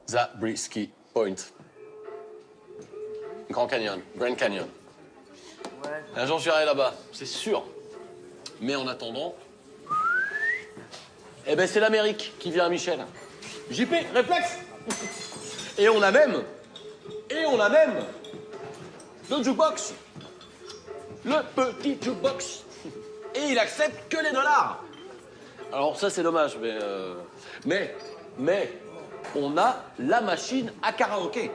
Zabriskie Point. Grand Canyon, Grand Canyon. Ouais. Un jour, j'irai là-bas, c'est sûr. Mais en attendant... Eh ben, c'est l'Amérique qui vient à Michel. JP, réflexe. Et on a même... le jukebox. Le petit jukebox. Et il accepte que les dollars. Alors ça, c'est dommage, mais on a la machine à karaoké.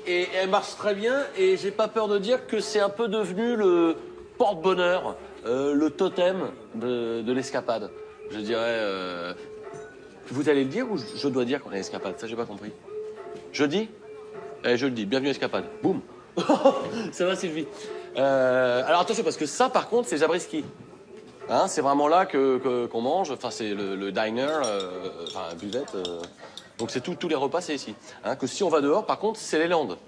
Et elle marche très bien, et j'ai pas peur de dire que c'est un peu devenu le porte-bonheur, le totem de l'escapade. Je dirais... Vous allez le dire ou je dois dire qu'on est à l'escapade? Ça, j'ai pas compris. Je dis? Je le dis. Bienvenue à l'escapade. Boum. Ça va, Sylvie. Alors attention, parce que ça, par contre, c'est Zabriskie. Hein, c'est vraiment là qu'on mange. Enfin, c'est le diner, enfin, buvette. Donc c'est tous les repas, c'est ici. Hein, que si on va dehors, par contre, c'est les Landes.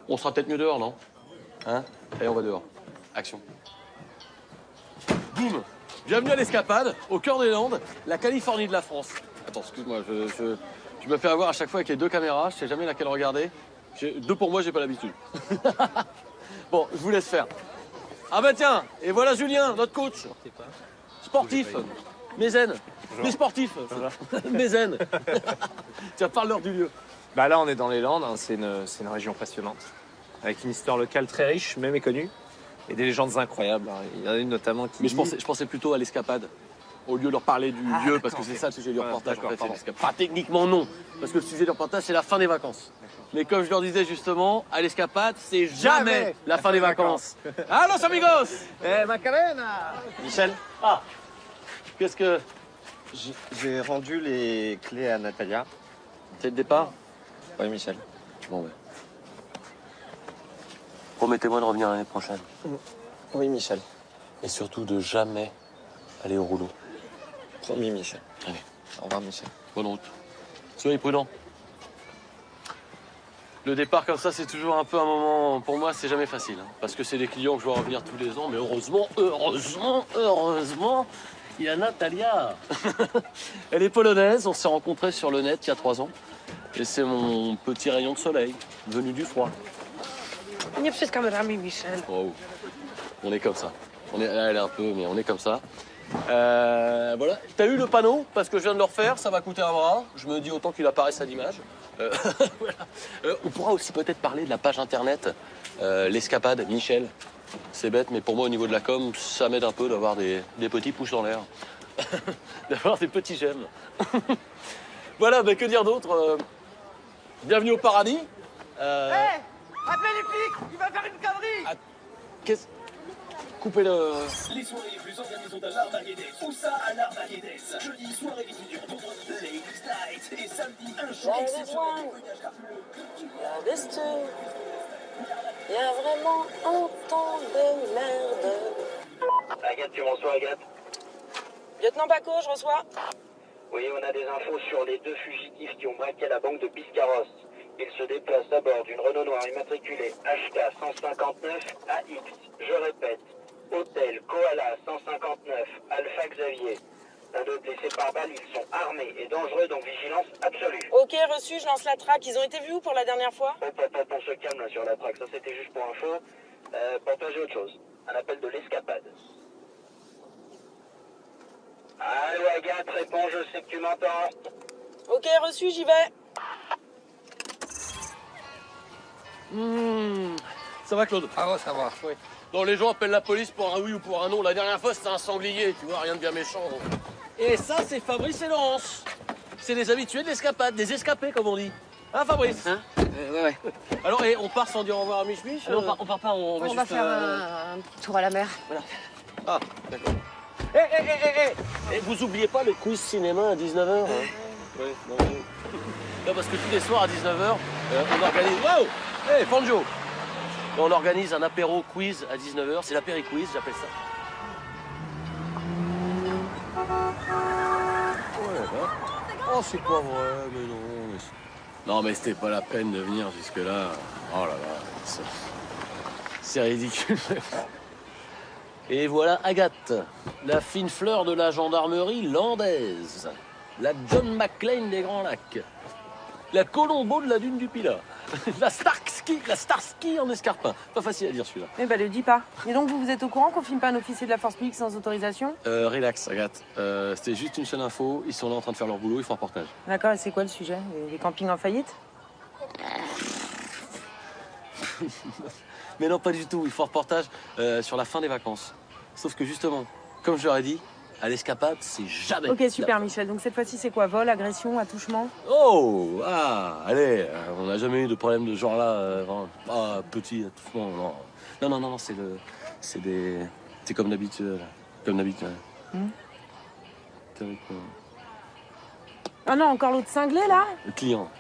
On sera peut-être mieux dehors, non? Hein? Allez, on va dehors. Action. Boum. Bienvenue à l'escapade, au cœur des Landes, la Californie de la France. Attends, excuse-moi, je me fais avoir à chaque fois avec les deux caméras, je sais jamais laquelle regarder. Deux pour moi, j'ai pas l'habitude. Bon, je vous laisse faire. Ah bah tiens, et voilà Julien, notre coach. Sportif, mécène. Mais sportif, mécène. Tiens, parle-leur du lieu. Bah là, on est dans les Landes, hein. C'est une région passionnante, avec une histoire locale très riche, mais méconnue, et des légendes incroyables. Hein. Il y en a une notamment qui Mais je pensais plutôt à l'escapade, au lieu de leur parler du lieu, parce que c'est ça le sujet du reportage. En fait, c'est l'escapade. Enfin, techniquement, non, parce que le sujet du reportage, c'est la fin des vacances. Mais comme je leur disais justement, à l'escapade, c'est jamais la fin des vacances. Allos amigos. Macarena. Michel, Qu'est-ce que... j'ai rendu les clés à Natalia. C'est le départ? Oui, Michel. Bon, ouais. Promettez-moi de revenir l'année prochaine. Oui, Michel. Et surtout de jamais aller au rouleau. Promis, Michel. Allez. Au revoir, Michel. Bonne route. Soyez prudent. Le départ comme ça, c'est toujours un peu un moment... Pour moi, c'est jamais facile. Hein, parce que c'est des clients que je vois revenir tous les ans. Mais heureusement, il y a Natalia. Elle est polonaise. On s'est rencontrés sur le net il y a 3 ans. Et c'est mon petit rayon de soleil, venu du froid. Nie przed kamerami, Michel. Oh. On est comme ça. Elle est un peu, mais on est comme ça. Voilà. T'as eu le panneau? Parce que je viens de le refaire, ça va coûter un bras. Je me dis autant qu'il apparaisse à l'image. Voilà. On pourra aussi peut-être parler de la page internet, l'escapade, Michel. C'est bête, mais pour moi, au niveau de la com, ça m'aide un peu d'avoir des petits pouces dans l'air. D'avoir des petits j'aime. Voilà, que dire d'autre? Bienvenue au paradis. Hé, appelez les flics, il va faire une connerie. Qu'est-ce... Coupez-le... Les soirées les plus organisées à l'Armageddon. Où ça à l'Armageddon? Jeudi, soirée étudiante, vendredi, Ladies Night. Et samedi, un show exceptionnel. Il y a vraiment autant de merde. Agathe, tu m'en reçois, Agathe? Lieutenant Paco, je reçois. Oui, on a des infos sur les 2 fugitifs qui ont braqué la banque de Biscarrosse. Ils se déplacent à bord d'une Renault Noire immatriculée HK 159 AX. Je répète, Hôtel Koala 159 Alpha Xavier. Un d'eux blessé par balle, ils sont armés et dangereux, donc vigilance absolue. Ok, reçu, je lance la traque. Ils ont été vus où pour la dernière fois? On se calme là sur la traque, ça c'était juste pour info. Pour toi j'ai autre chose, un appel de l'escapade. Allô Agathe, réponds, je sais que tu m'entends. Ok, reçu, j'y vais. Ça va, Claude? Ah ouais, ça va. Oui. Non, les gens appellent la police pour un oui ou pour un non. La dernière fois, c'était un sanglier, tu vois, rien de bien méchant. Et ça, c'est Fabrice et Laurence. C'est les habitués de l'escapade, des escapés, comme on dit. Hein, Fabrice? Hein? Ouais. Alors, on part sans dire au revoir à Mich-Mich? On part pas, on va On juste... va faire un petit tour à la mer. Voilà. Ah, d'accord. Et vous oubliez pas le quiz cinéma à 19h, hein? Oui, non, oui. Non, parce que tous les soirs à 19h, on organise... Wow! Hey, Fanjo! On organise un apéro quiz à 19h. C'est l'apéri-quiz, j'appelle ça. Ouais, bah. Oh, c'est pas vrai, mais non. Non, mais c'était pas la peine de venir jusque-là. Oh là là, c'est ridicule. Et voilà Agathe, la fine fleur de la gendarmerie landaise. La John McClane des Grands Lacs. La Colombo de la dune du Pilat. La Starsky en escarpin. Pas facile à dire celui-là. Eh ben, le dis pas. Et donc, vous êtes au courant qu'on filme pas un officier de la force publique sans autorisation? Relax, Agathe. C'était juste une seule info. Ils sont là en train de faire leur boulot, ils font un reportage. D'accord, et c'est quoi le sujet? Les campings en faillite? Mais non, pas du tout. Ils font un reportage sur la fin des vacances. Sauf que justement, comme je leur ai dit, à l'escapade, c'est jamais. Ok, super, Michel. Donc, cette fois-ci, c'est quoi? Vol, agression, attouchement? Oh, allez, on n'a jamais eu de problème de ce genre-là. Petit attouchement, non. Non, c'est comme d'habitude. Comme d'habitude. Ah non, encore l'autre cinglé, là? Le client.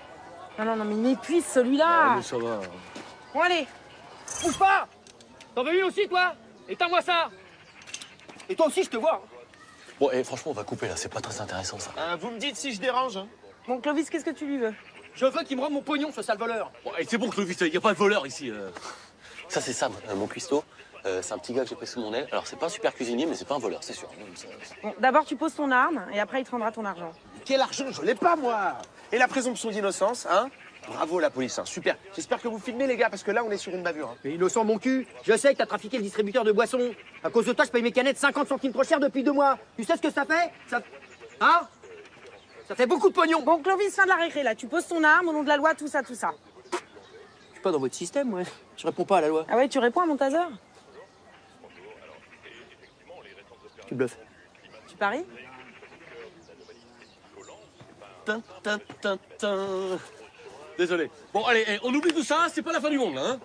Ah non, mais il m'épuise, celui-là. Mais ça va. Bon, allez. Bouge pas. T'en veux une aussi, toi? Éteins-moi ça. Et toi aussi, je te vois. Bon, et franchement, on va couper là, c'est pas très intéressant ça. Vous me dites si je dérange, hein. Bon, Clovis, qu'est-ce que tu lui veux? Je veux qu'il me rende mon pognon, ce sale voleur. Bon, et c'est bon, Clovis, il n'y a pas de voleur ici. Ça, c'est Sam, mon cuistot. C'est un petit gars que j'ai pris sous mon aile. Alors, c'est pas un super cuisinier, mais c'est pas un voleur, c'est sûr. Bon, d'abord, tu poses ton arme, et après, il te rendra ton argent. Quel argent? Je l'ai pas, moi. Et la présomption d'innocence, hein? Bravo, la police, hein. Super. J'espère que vous filmez, les gars, parce que là, on est sur une bavure. Hein. Mais innocent, mon cul. Je sais que t'as trafiqué le distributeur de boissons. À cause de toi, je paye mes canettes 50 centimes trop cher depuis 2 mois. Tu sais ce que ça fait? Hein? Ça fait beaucoup de pognon. Bon, Clovis, fin de la récré, là. Tu poses ton arme, au nom de la loi, tout ça. Je suis pas dans votre système, ouais. Je réponds pas à la loi. Ah ouais, tu réponds à mon taser? Tu bluffes. Tu paries? Désolé. Bon, allez, on oublie tout ça, c'est pas la fin du monde, là, hein.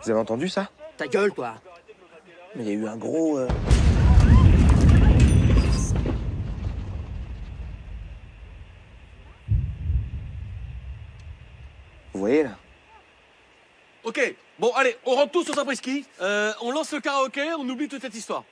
Vous avez entendu ça? Ta gueule, toi. Mais il y a eu un gros... Vous voyez, là? Ok, bon, allez, on rentre tous au Zabriskie. On lance le karaoké, on oublie toute cette histoire.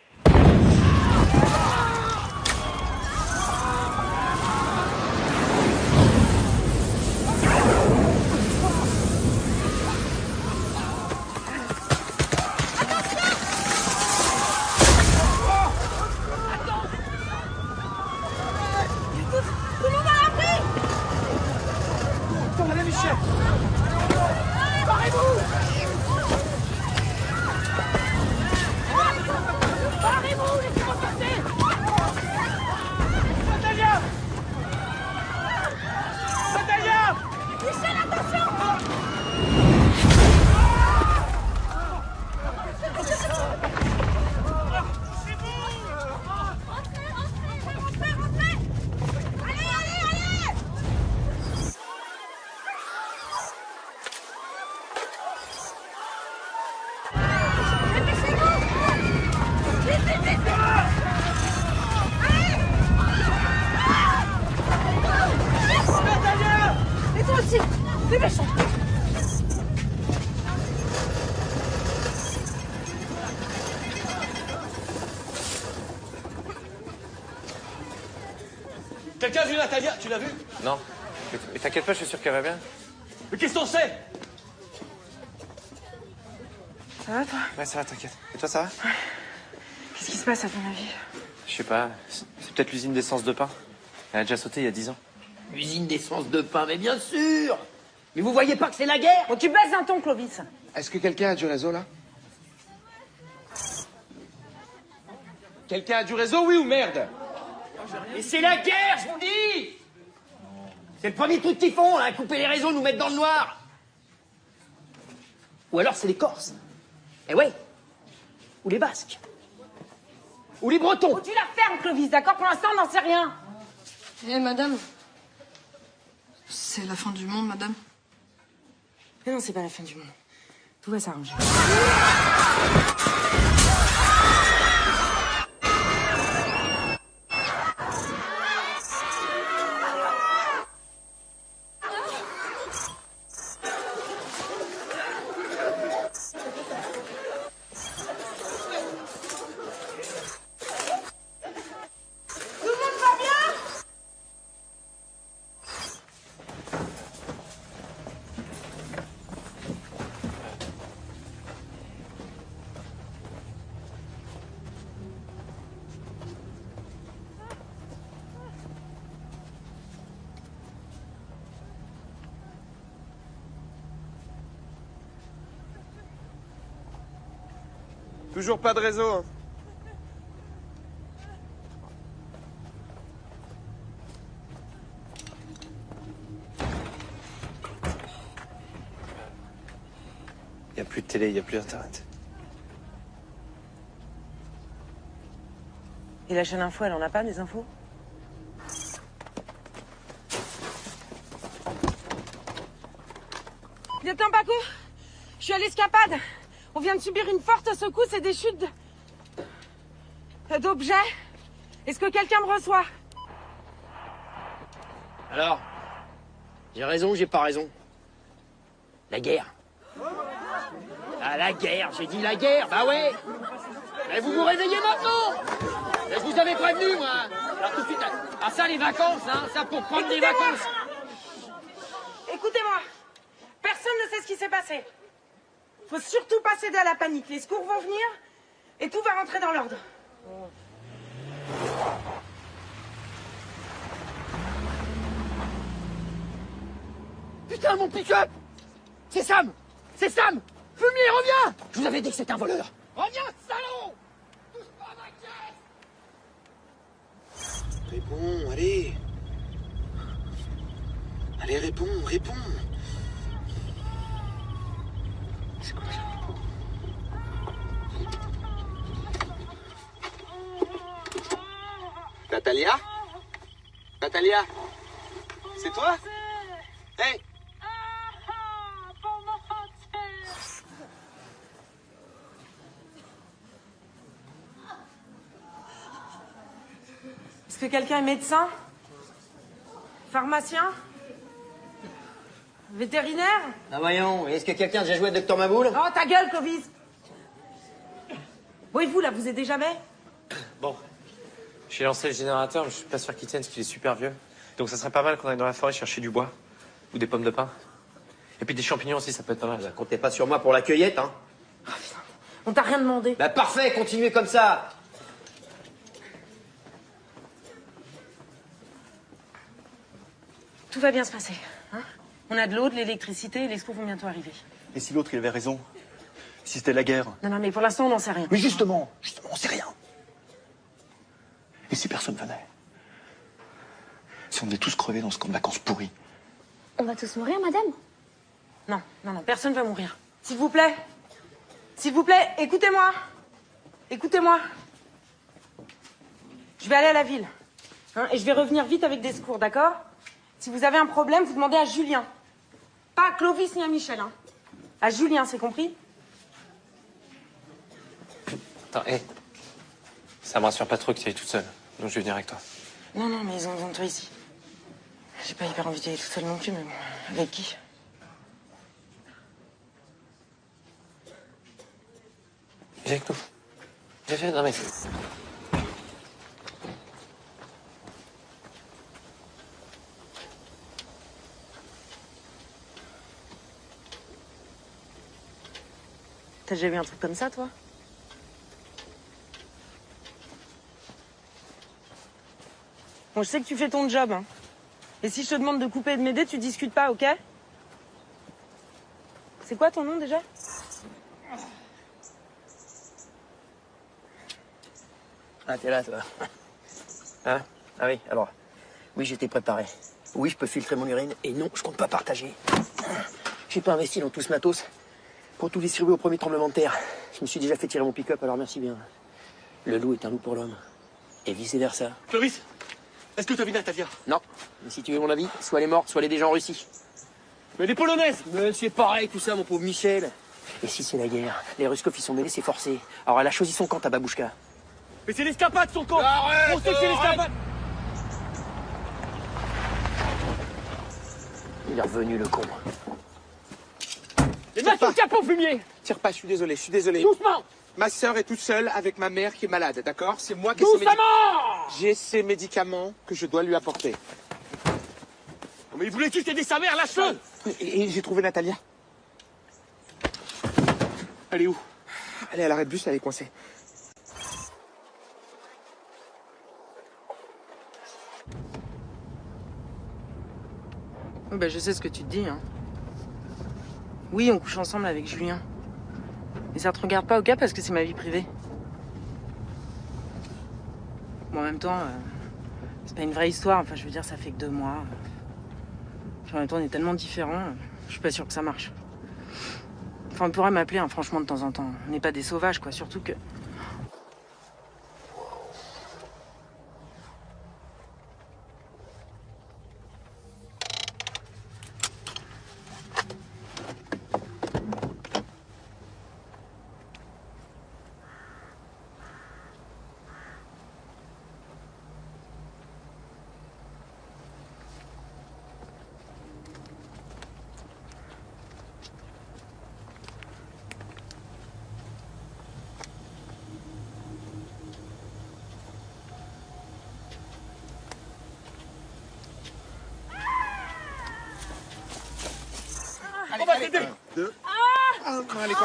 Et toi aussi, t'es méchant. Quelqu'un a vu Natalia, tu l'as vu? Non. Mais t'inquiète pas, je suis sûr qu'elle va bien. Mais qu'est-ce qu'on sait? Ça va, toi? Ouais, ça va, t'inquiète. Et toi, ça va? Qu'est-ce qui se passe, à ton avis? Je sais pas. C'est peut-être l'usine d'essence de pain. Elle a déjà sauté il y a 10 ans. Usine d'essence de pain, mais bien sûr. Mais vous voyez pas que c'est la guerre? Bon, tu baisses d'un ton, Clovis. Est-ce que quelqu'un a du réseau, là? Quelqu'un a du réseau, oui ou merde? Mais c'est la guerre, je vous dis. C'est le premier truc qu'ils font, là, couper les réseaux, nous mettre dans le noir. Ou alors c'est les Corses. Eh ouais. Ou les Basques. Ou les Bretons. Oh, tu la fermes, Clovis, d'accord? Pour l'instant, on n'en sait rien. Eh, madame. C'est la fin du monde, madame. Mais non, c'est pas la fin du monde. Tout va s'arranger. Toujours pas de réseau. Hein. Il n'y a plus de télé, il n'y a plus d'internet. Et la chaîne info, elle en a pas des infos? Lieutenant Paco, je suis à l'escapade. On vient de subir une forte secousse et des chutes d'objets. Est-ce que quelqu'un me reçoit? Alors, j'ai raison ou j'ai pas raison? La guerre. Ah, la guerre, j'ai dit la guerre, bah ouais. Mais vous vous réveillez maintenant. Mais je vous avais prévenu, moi. Alors tout de suite, ah ça, les vacances, hein, ça pour prendre des vacances. Écoutez-moi. Personne ne sait ce qui s'est passé. Faut surtout pas céder à la panique. Les secours vont venir et tout va rentrer dans l'ordre. Putain, mon pick-up. C'est Sam. C'est Sam. Fumier, reviens. Je vous avais dit que c'était un voleur. Reviens, salaud. Touche pas à ma caisse. Réponds, allez. Allez, réponds. C'est quoi ça? Natalia? Natalia? C'est toi? Hey! Est-ce que quelqu'un est médecin? Pharmacien? Vétérinaire? Ah voyons, est-ce que quelqu'un a déjà joué à Docteur Maboul? Oh, ta gueule, Clovis! Bon, et vous, là, vous aidez jamais? Bon, j'ai lancé le générateur, mais je suis pas sûr qu'il tienne parce qu'il est super vieux. Donc ça serait pas mal qu'on aille dans la forêt chercher du bois. Ou des pommes de pin. Et puis des champignons aussi, ça peut être pas mal. Comptez pas sur moi pour la cueillette, hein. On t'a rien demandé. Bah parfait, continuez comme ça. Tout va bien se passer. Hein, on a de l'eau, de l'électricité et les secours vont bientôt arriver. Et si l'autre, il avait raison? Si c'était la guerre? Non, mais pour l'instant, on n'en sait rien. Mais justement, on sait rien. Et si personne venait? Si on devait tous crever dans ce camp de vacances pourri? On va tous mourir, madame? Non, personne va mourir. S'il vous plaît, écoutez-moi. Écoutez-moi. Je vais aller à la ville. Hein, et je vais revenir vite avec des secours, d'accord? Si vous avez un problème, vous demandez à Julien. Pas à Clovis ni à Michel, hein. À Julien, c'est compris? Attends, hé. Ça me rassure pas trop que tu ailles toute seule. Donc je vais venir avec toi. Non, mais ils ont besoin de toi ici. J'ai pas hyper envie d'y aller toute seule non plus, mais bon, avec qui? Viens avec nous. Viens, non mais... T'as déjà vu un truc comme ça, toi? Bon, je sais que tu fais ton job, hein. Et si je te demande de couper et de m'aider, tu discutes pas, ok? C'est quoi ton nom, déjà? Ah, t'es là, toi. Hein? Ah oui, alors. Oui, j'étais préparé. Oui, je peux filtrer mon urine. Et non, je compte pas partager. J'ai pas investi dans tout ce matos pour tout distribuer au premier tremblement de terre. Je me suis déjà fait tirer mon pick-up, alors merci bien. Le loup est un loup pour l'homme. Et vice-versa. Clovis, est-ce que t'as vu Natalia? Non. Mais si tu veux mon avis, soit elle est morte, soit elle est déjà en Russie. Mais les Polonaises! Mais c'est pareil, tout ça, mon pauvre Michel. Et si c'est la guerre? Les Ruskov, ils sont mêlés, c'est forcé. Alors elle a choisi son camp à Babouchka. Mais c'est l'escapade, son camp! Arrête, on sait que c'est l'escapade! Il est revenu, le con. Et mets ton capot, fumier! Tire pas, je suis désolé. Doucement! Ma sœur est toute seule avec ma mère qui est malade, d'accord? C'est moi qui ai j'ai ces médicaments que je dois lui apporter. Mais il voulait juste aider sa mère, lâche-le! Et j'ai trouvé Natalia. Elle est où? Elle est à l'arrêt de bus, elle est coincée. Oui, bah, je sais ce que tu te dis, hein. Oui, on couche ensemble avec Julien. Et ça te regarde pas, ok, parce que c'est ma vie privée. Bon, en même temps, c'est pas une vraie histoire. Enfin, je veux dire, ça fait que 2 mois. Puis en même temps, on est tellement différents. Je suis pas sûre que ça marche. Enfin, on pourrait m'appeler, hein, franchement, de temps en temps. On n'est pas des sauvages, quoi. Surtout que... On va t'aider.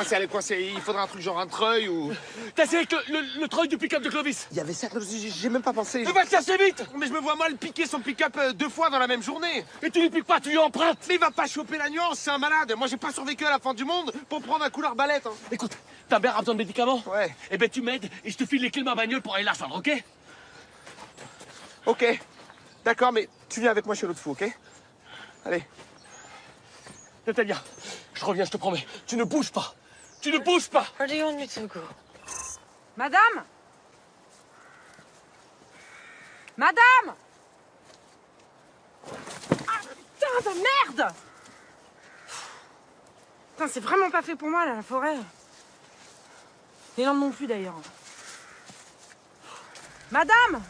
Elle est coincée. Il faudra un truc genre un treuil ou... T'as essayé avec le treuil du pick-up de Clovis? Il y avait ça, j'ai même pas pensé. Mais va te chercher vite! Mais je me vois mal piquer son pick-up 2 fois dans la même journée. Et tu lui piques pas, tu lui empruntes! Mais il va pas choper la nuance, c'est un malade. Moi, j'ai pas survécu à la fin du monde pour prendre un coup d'arbalète. Hein. Écoute, ta mère a besoin de médicaments? Ouais. Eh ben tu m'aides et je te file les clés de ma bagnole pour aller la rejoindre, ok? Ok. D'accord, mais tu viens avec moi chez l'autre fou, ok? Allez. Natalia, je reviens, je te promets. Tu ne bouges pas. Tu ne bouges pas. Where do you want me to go? Madame! Madame! Ah, putain de merde! Putain, c'est vraiment pas fait pour moi, là, la forêt. Les landes non plus, d'ailleurs. Madame!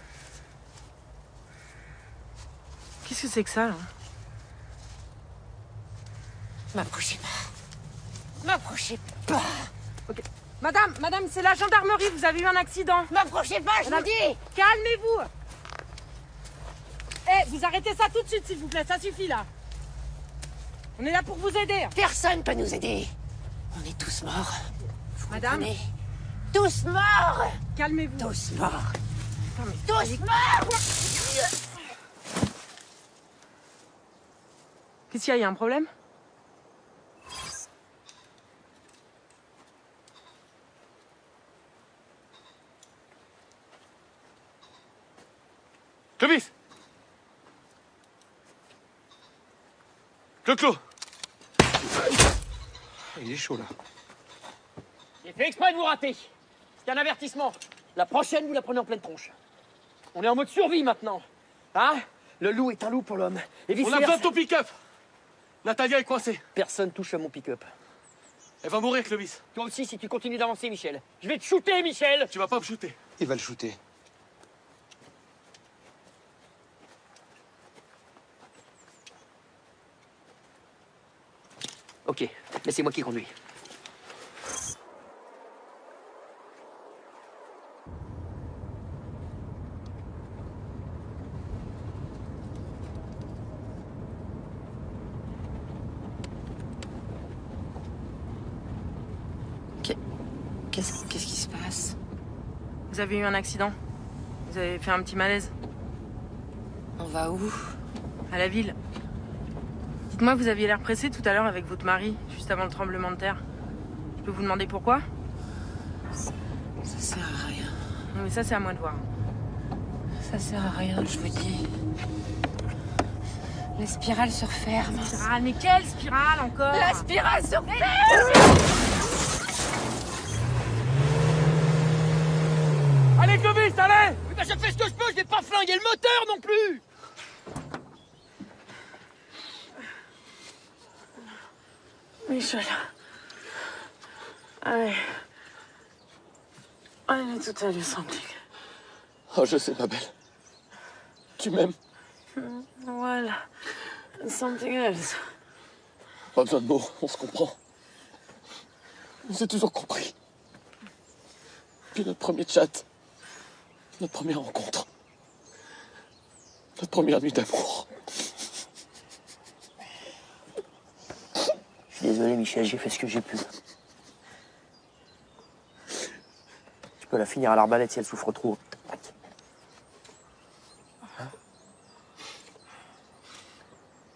Qu'est-ce que c'est que ça, là? M'approchez pas. M'approchez pas. Ok. Madame, c'est la gendarmerie, vous avez eu un accident. M'approchez pas, je vous dis. Calmez-vous. Eh, vous arrêtez ça tout de suite, s'il vous plaît, ça suffit, là. On est là pour vous aider. Personne peut nous aider. On est tous morts. Madame, On est tous morts. calmez-vous. Tous morts. Putain, mais- Tous morts. Qu'est-ce qu'il y a, un problème? Clovis! Clo-Clo! Il est chaud, là. J'ai fait exprès de vous rater. C'était un avertissement. La prochaine, vous la prenez en pleine tronche. On est en mode survie maintenant. Hein? Le loup est un loup pour l'homme. Et On a vice-versa. besoin de ton pick-up! Natalia est coincée. Personne touche à mon pick-up. Elle va mourir, Clovis. Toi aussi, si tu continues d'avancer, Michel. Je vais te shooter, Michel! Tu vas pas me shooter. Il va le shooter. Ok, mais c'est moi qui conduis. Qu'est-ce qui se passe? Vous avez eu un accident. Vous avez fait un petit malaise. On va où? À la ville. Dites-moi, vous aviez l'air pressé tout à l'heure avec votre mari, juste avant le tremblement de terre. Je peux vous demander pourquoi? Ça sert à rien. Non, mais ça, c'est à moi de voir. Ça sert à rien, je vous dis. La spirale se referme. Spirale, mais quelle spirale encore? La spirale se referme! Allez, Clovis, allez! Oui, bah, je fais ce que je peux, je vais pas flinguer le moteur non plus! Michel. Allez. Allez, tout à l'heure, something. Oh, je sais, ma belle. Tu m'aimes. Voilà. Something else. Pas besoin de mots, on se comprend. On s'est toujours compris. Puis notre premier chat. Notre première rencontre. Notre première nuit d'amour. Je suis désolé, Michel, j'ai fait ce que j'ai pu. Tu peux la finir à l'arbalète si elle souffre trop.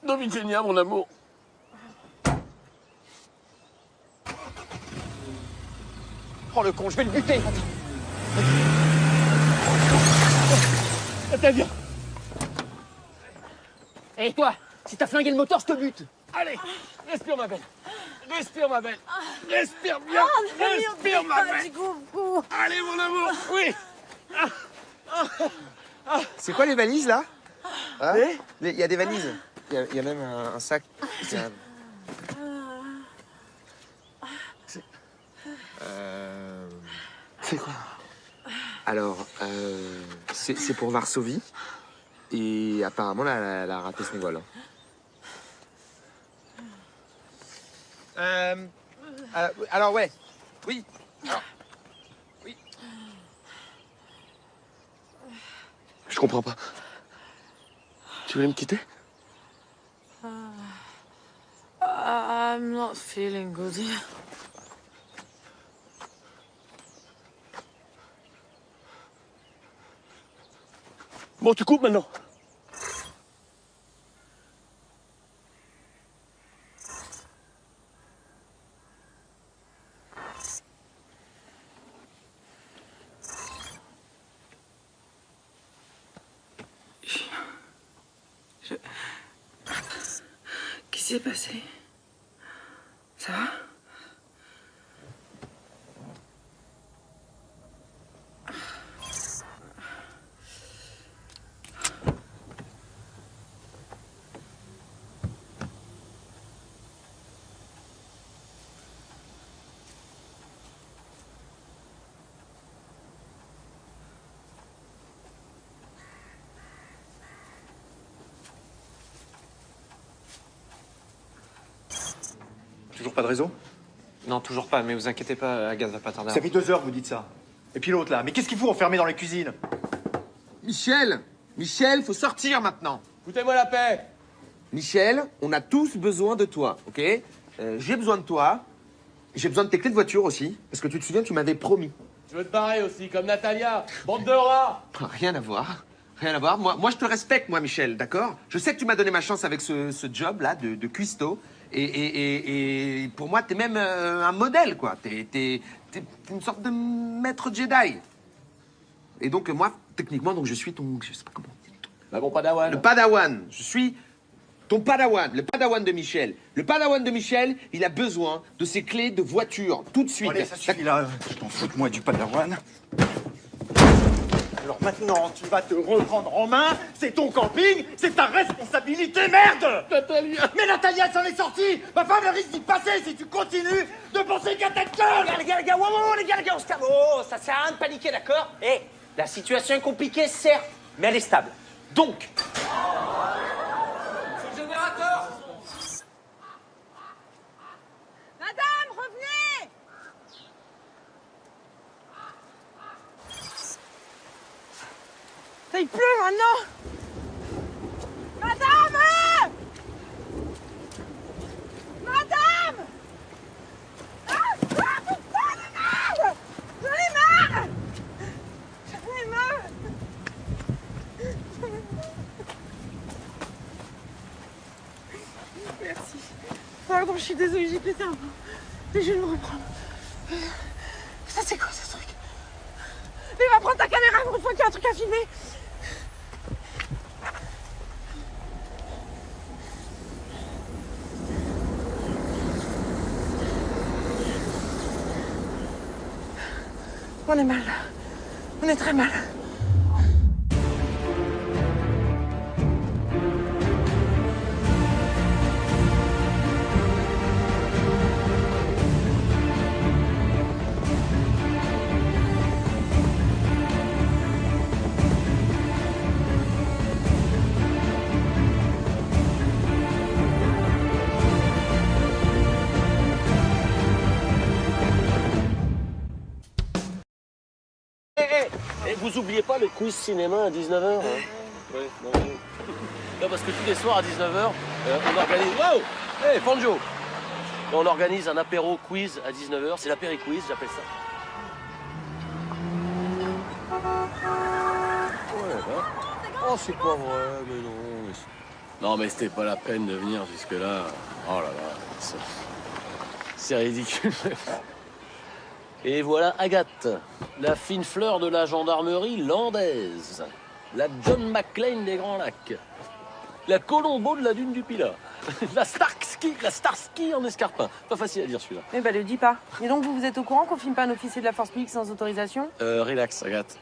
Domitenia, mon amour. prends le con, je vais le buter. Attends, viens. Et toi, si t'as flingué le moteur, je te bute. Allez, respire ma belle. Respire ma belle. Respire bien. Respire ma belle. Allez mon amour. Oui. C'est quoi les valises là? Hein? Il y a des valises. Il y a même un sac. C'est quoi? Alors, c'est pour Varsovie. Et apparemment, elle a raté ce niveau-là. Alors, ouais. Oui. Alors, oui. Je comprends pas. Tu voulais me quitter? I'm not feeling good. Bon, tu coupes maintenant. Qu'est-ce qui s'est passé? Ça va? Toujours pas de réseau? Non, toujours pas, mais vous inquiétez pas, Agathe va pas tarder. Ça fait 2 heures que vous dites ça. Et puis l'autre là, mais qu'est-ce qu'il fout enfermé dans les cuisines? Michel, faut sortir maintenant. Foutez-moi la paix. Michel, on a tous besoin de toi, ok? J'ai besoin de toi. J'ai besoin de tes clés de voiture aussi. Parce que tu te souviens, tu m'avais promis. Je veux te barrer aussi, comme Natalia. Bande de rats. Rien à voir. Rien à voir. Moi, je te respecte, moi, Michel, d'accord? Je sais que tu m'as donné ma chance avec ce job-là de cuistot. Et pour moi, t'es même un modèle, quoi. T'es une sorte de maître Jedi. Et donc, moi, techniquement, donc je suis ton... Je sais pas comment... Bah, mon padawan. Le padawan. Je suis ton padawan. Le padawan de Michel. Le padawan de Michel, il a besoin de ses clés de voiture, tout de suite. Bon, allez, ça suffit là. Je t'en fous de moi du padawan. Alors maintenant, tu vas te reprendre en main. C'est ton camping, c'est ta responsabilité, merde! Natalia. Mais Natalia, elle s'en est sortie! Ma femme, elle risque d'y passer si tu continues de penser qu'à ta gueule! Les gars, les gars, on se calme. Oh, ça sert à rien de paniquer, d'accord? Eh, la situation est compliquée, certes, mais elle est stable. Donc... C'est le générateur. Madame, revenez! Ça, il pleut maintenant! Madame! Madame! Ah, putain, merde! J'en ai marre! J'en ai marre! Merci. Pardon, je suis désolée, j'ai pété un peu. Mais je vais me reprendre. Ça, c'est quoi ce truc? Mais va prendre ta caméra pour une fois qu'il y a un truc à filmer. On est mal. On est très mal. Et vous oubliez pas le quiz cinéma à 19h hein? Ouais, non, non, parce que tous les soirs à 19h, on organise... Wow! Hey, Fanjo! On organise un apéro quiz à 19h, c'est l'apéri-quiz, j'appelle ça. Ouais, bah. Oh, c'est pas vrai, mais non. Non, mais c'était pas la peine de venir jusque-là. Oh là là, c'est ridicule. Et voilà Agathe, la fine fleur de la gendarmerie landaise. La John McClane des Grands Lacs. La Colombo de la dune du Pilat. La Starsky en escarpin. Pas facile à dire celui-là. Eh ben, le dis pas. Et donc, vous êtes au courant qu'on filme pas un officier de la force publique sans autorisation? Relax, Agathe.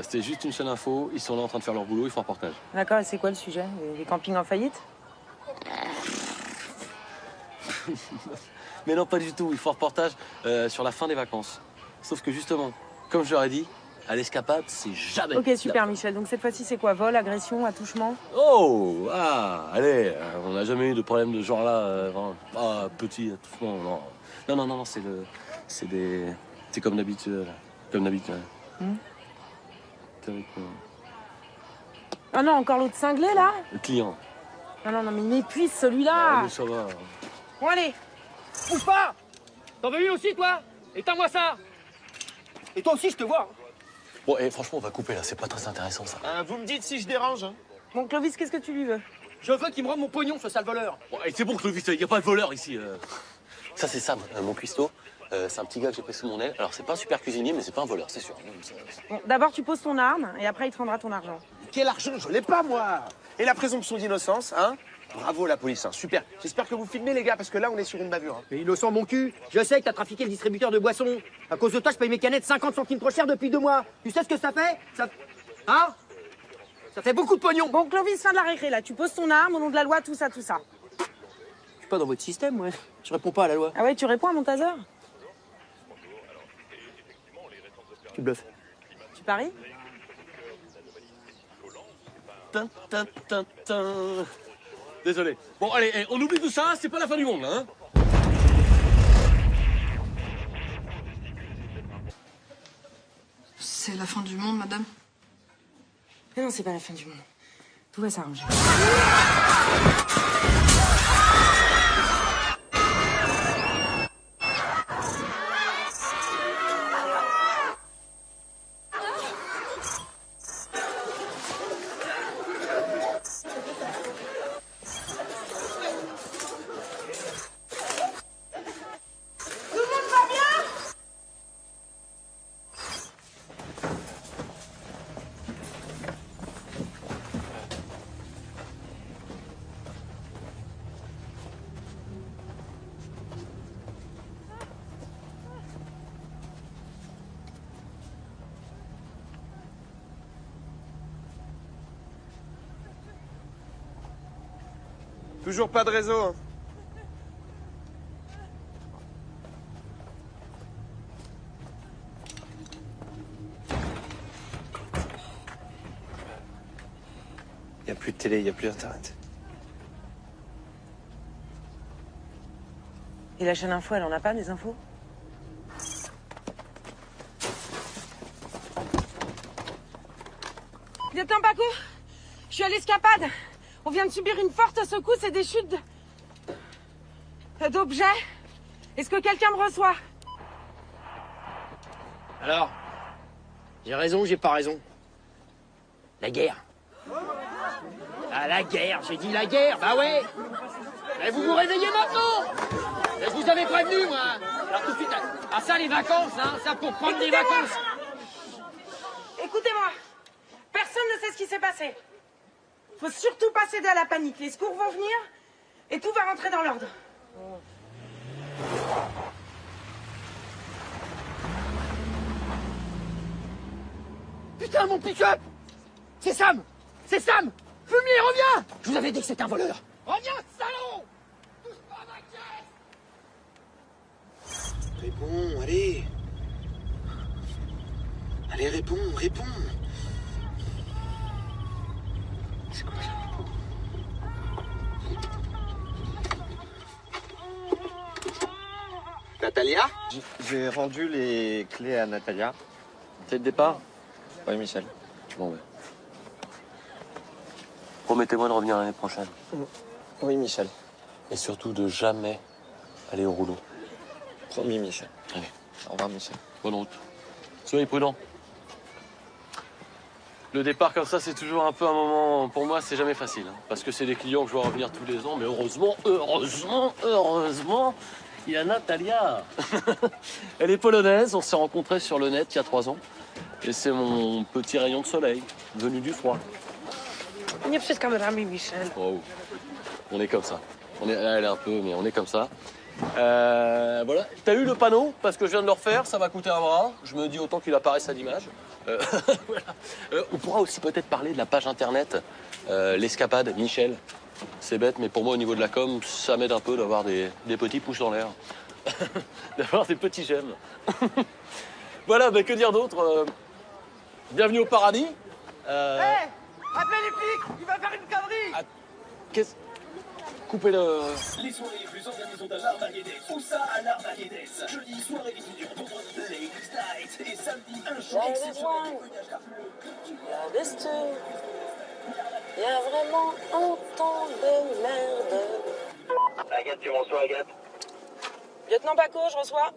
C'était juste une seule info. Ils sont là en train de faire leur boulot, ils font un reportage. D'accord, et c'est quoi le sujet? Les campings en faillite? Mais non, pas du tout. Ils font un reportage sur la fin des vacances. Sauf que justement, comme je leur ai dit, à l'escapade, c'est jamais... Ok, super, Michel. Donc, cette fois-ci, c'est quoi? Vol, agression, attouchement? Oh, allez, on n'a jamais eu de problème de ce genre-là. Petit attouchement, non. Non, c'est comme d'habitude. Comme d'habitude. Ah non, encore l'autre cinglé, là? Le client. Non, mais il m'épuise, celui-là. Mais ça va. Bon, allez. Bouge pas! T'en veux une aussi, toi? Éteins-moi ça! Et toi aussi, je te vois. Bon, et franchement, on va couper, là. C'est pas très intéressant, ça. Vous me dites si je dérange. Hein. Bon, Clovis, qu'est-ce que tu lui veux? Je veux qu'il me rende mon pognon, ce sale voleur. Bon, et c'est bon, Clovis, il n'y a pas de voleur ici. Ça, c'est Sam, mon cuistot. C'est un petit gars que j'ai pris sous mon aile. Alors, c'est pas un super cuisinier, mais c'est pas un voleur, c'est sûr. Bon, d'abord, tu poses ton arme, et après, il te rendra ton argent. Quel argent? Je l'ai pas, moi. Et la présomption d'innocence, hein? Bravo, la police, hein. Super. J'espère que vous filmez, les gars, parce que là, on est sur une bavure. Hein. Mais innocent, mon cul. Je sais que t'as trafiqué le distributeur de boissons. À cause de toi, je paye mes canettes 50 centimes trop cher depuis 2 mois. Tu sais ce que ça fait? Hein? Ça fait beaucoup de pognon. Bon, Clovis, fin de la récré, là. Tu poses ton arme, au nom de la loi, tout ça. Je suis pas dans votre système, ouais. Je réponds pas à la loi. Ah ouais, tu réponds à mon taser? Tu bluffes. Tu paries? Désolé. Bon, allez, on oublie tout ça, c'est pas la fin du monde, là, hein? C'est la fin du monde, madame? Non, c'est pas la fin du monde. Tout va s'arranger. Toujours pas de réseau. Hein. Il n'y a plus de télé, il n'y a plus d'internet. Et la chaîne info, elle en a pas, des infos? Lieutenant Paco, je suis à l'escapade. On vient de subir une forte secousse et des chutes d'objets. Est-ce que quelqu'un me reçoit? Alors? J'ai raison ou j'ai pas raison? La guerre. Ah, la guerre, j'ai dit la guerre, bah ouais. Mais vous vous réveillez maintenant. Mais je vous avais prévenu, moi. Alors tout de suite, ça les vacances, hein, ça pour prendre des vacances. Écoutez-moi, personne ne sait ce qui s'est passé. Faut surtout pas céder à la panique. Les secours vont venir et tout va rentrer dans l'ordre. Putain, mon pick-up! C'est Sam! C'est Sam! Fumier, reviens! Je vous avais dit que c'était un voleur! Reviens, salaud! Touche pas à ma caisse! Réponds, allez. Allez, réponds. C'est quoi ça? Natalia? J'ai rendu les clés à Natalia. C'est le départ? Oui, Michel. Bon, ouais. Promettez-moi de revenir l'année prochaine. Oui, Michel. Et surtout de jamais aller au rouleau. Promis, Michel. Allez. Au revoir, Michel. Bonne route. Soyez prudents. Le départ comme ça, c'est toujours un peu un moment... Pour moi, c'est jamais facile. Hein, parce que c'est des clients que je vois revenir tous les ans. Mais heureusement, Il y a Natalia. Elle est polonaise, on s'est rencontrés sur le net il y a 3 ans. Et c'est mon petit rayon de soleil, venu du froid. Nie przed kamerami, Michel. Oh. On est comme ça. Elle est un peu, mais on est comme ça. Voilà. T'as eu le panneau? Parce que je viens de le refaire, ça va coûter un bras. Je me dis autant qu'il apparaisse à l'image. Voilà. On pourra aussi peut-être parler de la page internet, l'escapade, Michel. C'est bête, mais pour moi, au niveau de la com, ça m'aide un peu d'avoir des petits pouces dans l'air. D'avoir des petits j'aime. Voilà, que dire d'autre bienvenue au paradis. Hey, appelez les flics, il va faire une connerie. Qu'est-ce... Coupez-le... Les soirées les plus organisées à l'Armageddon. Où ça à l'Armageddon? Jeudi, soirée d'étudiants, vendredi, Ladies Night. Et samedi, un show exceptionnel. This too. Il y a vraiment un temps de merde. Agathe, tu m'en reçois, Agathe? Lieutenant Paco, je reçois.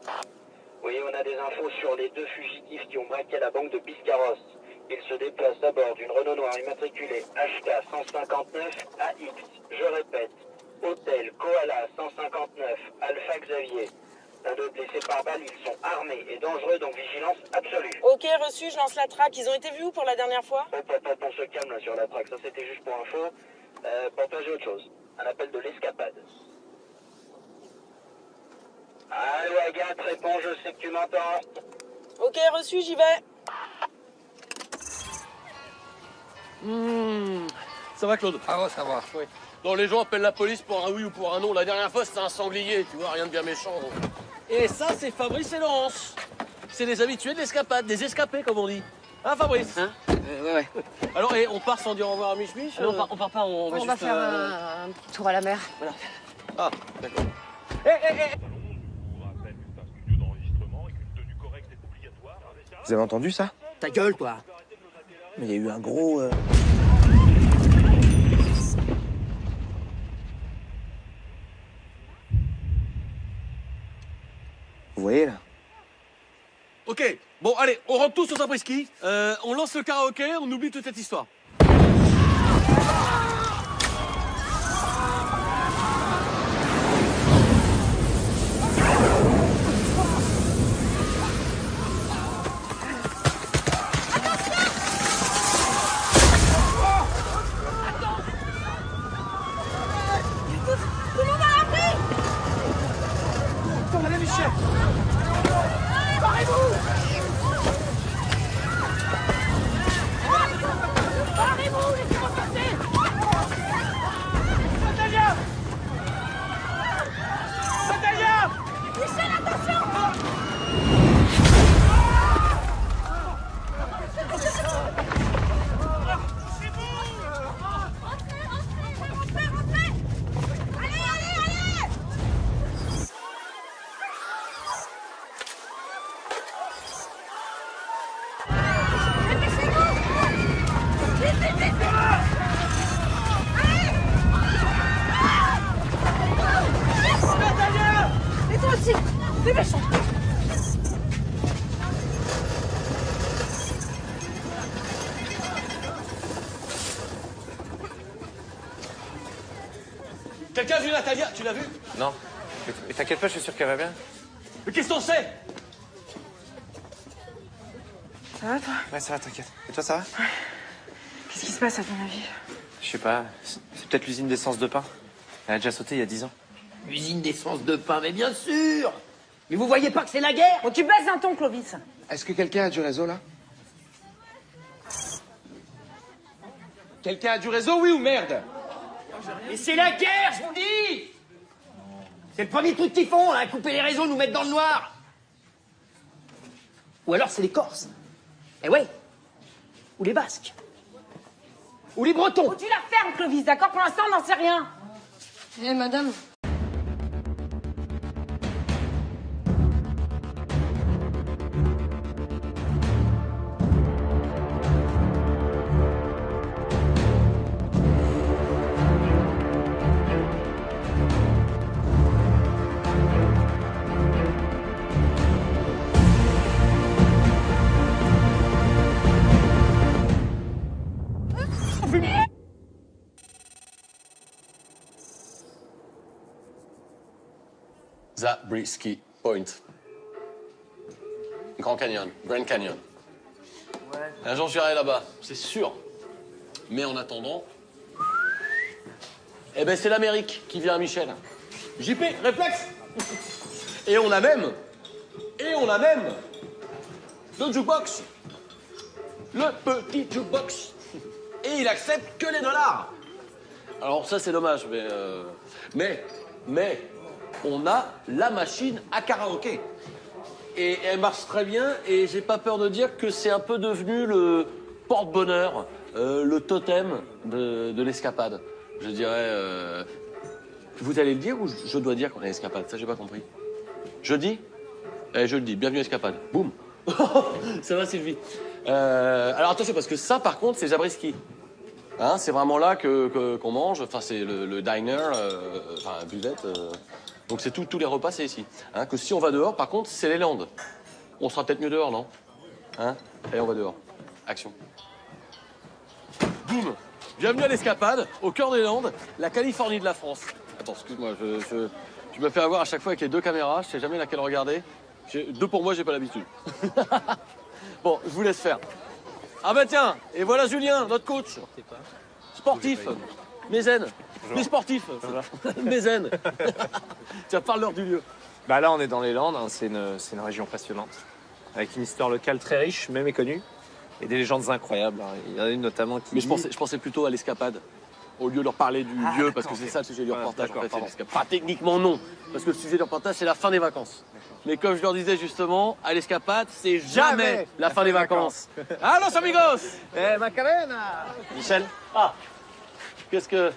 Oui, on a des infos sur les 2 fugitifs qui ont braqué la banque de Biscarrosse. Ils se déplacent à bord d'une Renault Noire immatriculée HK 159 AX. Je répète, Hôtel Koala 159 Alpha Xavier. Un d'eux blessé par balle, ils sont armés et dangereux, donc vigilance absolue. Ok, reçu, je lance la traque. Ils ont été vus où pour la dernière fois? On se calme là sur la traque, ça c'était juste pour info. Pour toi j'ai autre chose, un appel de l'escapade. Allô Agathe, réponds, je sais que tu m'entends. Ok, reçu, j'y vais. Ça va, Claude? Ah ouais, ça va. Oui. Non, les gens appellent la police pour un oui ou pour un non. La dernière fois, c'était un sanglier, tu vois, rien de bien méchant. Et ça, c'est Fabrice et Laurence. C'est les habitués de l'escapade, des escapés, comme on dit. Hein, Fabrice? Hein ouais. Alors, et on part sans dire au revoir à Mich-Mich? Non, on part pas, on va juste... faire un petit tour à la mer. Voilà. Ah, d'accord. Vous avez entendu ça? Ta gueule, quoi. Mais il y a eu un gros... Vous voyez, là? Ok, bon, allez, on rentre tous au Zabriskie. On lance le karaoké, on oublie toute cette histoire. Quelqu'un a vu Natalia? Tu l'as vu? Non. Mais t'inquiète pas, je suis sûr qu'elle va bien. Mais qu'est-ce qu'on sait? Ça va, toi? Ouais, ça va, t'inquiète. Et toi, ça va? Qu'est-ce qui se passe, à ton avis? Je sais pas. C'est peut-être l'usine d'essence de pain. Elle a déjà sauté il y a 10 ans. Usine d'essence de pain, mais bien sûr. Mais vous voyez pas que c'est la guerre? Bon, tu baisses un ton, Clovis. Est-ce que quelqu'un a du réseau, là? Quelqu'un a du réseau, oui ou merde? Mais c'est la guerre, je vous dis. C'est le premier truc qu'ils font, là, couper les réseaux, nous mettre dans le noir. Ou alors c'est les Corses. Eh ouais. Ou les Basques. Ou les Bretons. Oh, tu la fermes, Clovis, d'accord? Pour l'instant, on n'en sait rien. Eh, madame. Zabriskie Point. Grand Canyon, Grand Canyon. Un jour, j'irai là-bas, c'est sûr. Mais en attendant, eh ben, c'est l'Amérique qui vient à Michel. JP, réflexe. Et on a même le jukebox. Le petit jukebox. Et il accepte que les dollars. Alors ça, c'est dommage, mais on a la machine à karaoké. Et elle marche très bien, et j'ai pas peur de dire que c'est un peu devenu le porte-bonheur, le totem de l'escapade. Je dirais... Vous allez le dire ou je dois dire qu'on est escapade? Ça, j'ai pas compris. Je dis? Je le dis. Bienvenue à escapade. Boum. Ça va, Sylvie. Alors attention, parce que ça, par contre, c'est Zabriskie. Hein, c'est vraiment là qu'on mange. Enfin, c'est le diner, enfin, buvette. Donc c'est tous les repas, c'est ici. Hein, que si on va dehors, par contre, c'est les Landes. On sera peut-être mieux dehors, non? Hein? Allez, on va dehors. Action. Boum. Bienvenue à l'escapade, au cœur des Landes, la Californie de la France. Attends, excuse-moi, tu me fais avoir à chaque fois avec les deux caméras, je sais jamais laquelle regarder. Deux pour moi, j'ai pas l'habitude. Bon, je vous laisse faire. Ah bah tiens, et voilà Julien, notre coach. Sportif, mécène, mais sportif, mécène. Tiens, parle-leur du lieu. Bah là, on est dans les Landes, hein, c'est une région passionnante, avec une histoire locale très riche, mais méconnue, et des légendes incroyables. Hein. Il y en a une notamment qui... Mais je pensais plutôt à l'escapade, au lieu de leur parler du lieu, parce que c'est ça le sujet du reportage. En fait, c'est l'escapade. Pas techniquement non, parce que le sujet du reportage, c'est la fin des vacances. Mais comme je leur disais justement, à l'escapade, c'est jamais la fin des vacances. Allos amigos! Macarena! Michel? Ah! Qu'est-ce que...